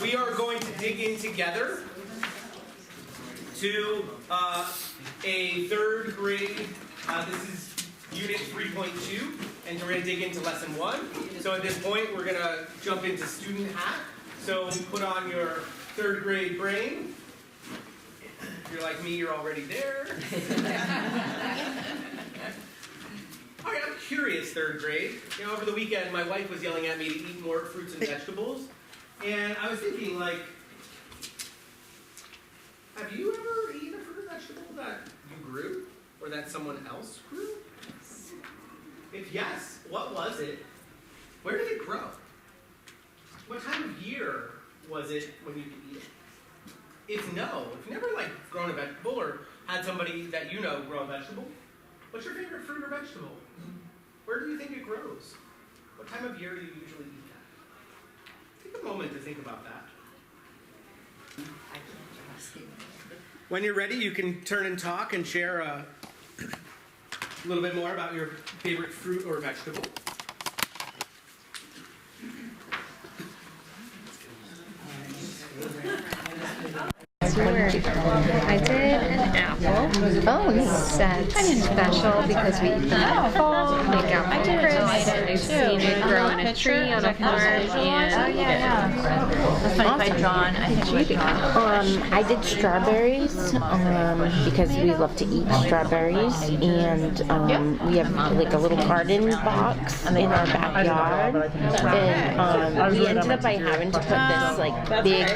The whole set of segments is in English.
We are going to dig in together to a third grade, this is unit 3.2, and we're going to dig into lesson 1. So at this point, we're going to jump into student hat. So put on your third grade brain. If you're like me, you're already there. All right, I'm curious, third grade. You know, over the weekend, my wife was yelling at me to eat more fruits and vegetables. And I was thinking, like, have you ever eaten a fruit or vegetable that you grew or that someone else grew? If yes, what was it? Where did it grow? What time of year was it when you could eat it? If no, if you've never like grown a vegetable or had somebody that you know grow a vegetable, what's your favorite fruit or vegetable? Where do you think it grows? What time of year do you usually eat that? Take a moment to think about that. When you're ready, you can turn and talk and share a little bit more about your favorite fruit or vegetable. I did an apple. Oh, nice. That's special because we eat them in fall, make apple crisp. I've seen it grow in a tree on a farm, and That's funny. By John, I think it was John. I did strawberries because we love to eat strawberries, and we have like a little garden box in our backyard, and we ended up by having to put this like big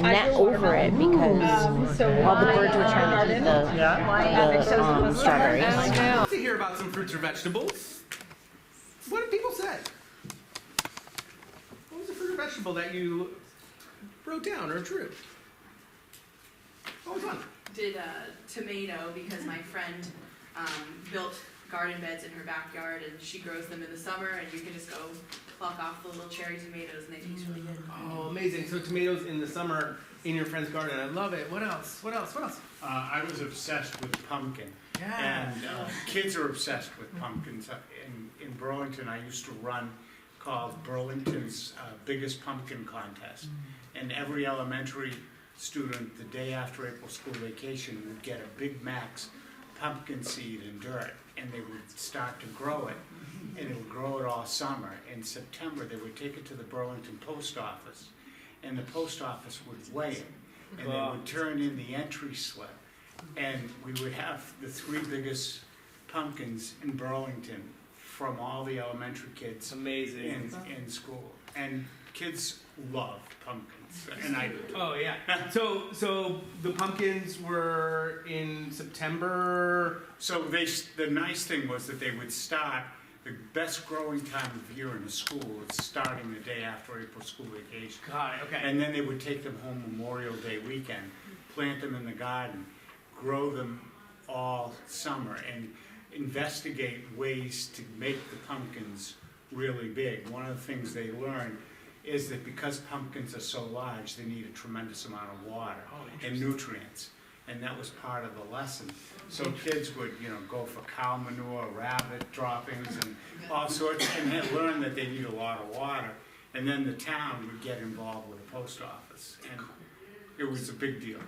net over it because all the birds were trying to eat the strawberries. I'd love to hear about some fruits or vegetables. What did people say? What was a fruit or vegetable that you wrote down or drew? What was one? Did tomato because my friend built garden beds in her backyard and she grows them in the summer and you can just go pluck off the little cherry tomatoes and they taste really good. Oh, amazing. So tomatoes in the summer in your friend's garden. I love it. What else? What else? What else? I was obsessed with pumpkin. Yeah. And kids are obsessed with pumpkins. In Burlington, I used to run called Burlington's Biggest Pumpkin Contest. And every elementary student, the day after April school vacation, would get a Big Max pumpkin seed and dirt. And they would start to grow it. And it would grow it all summer. In September, they would take it to the Burlington post office. And the post office would weigh it. And they would turn in the entry slip. And we would have the 3 biggest pumpkins in Burlington from all the elementary kids Amazing. in school. And kids loved pumpkins. And I did. Oh yeah. So the pumpkins were in September. So the nice thing was that they would start, the best growing time of year in the school was starting the day after April school vacation. Got it. Okay. And then they would take them home Memorial Day weekend, plant them in the garden, grow them all summer, and investigate ways to make the pumpkins really big. One of the things they learned is that because pumpkins are so large, they need a tremendous amount of water and nutrients. And that was part of the lesson. So kids would, go for cow manure, rabbit droppings, and all sorts, and they learn that they need a lot of water. And then the town would get involved with the post office, and it was a big deal.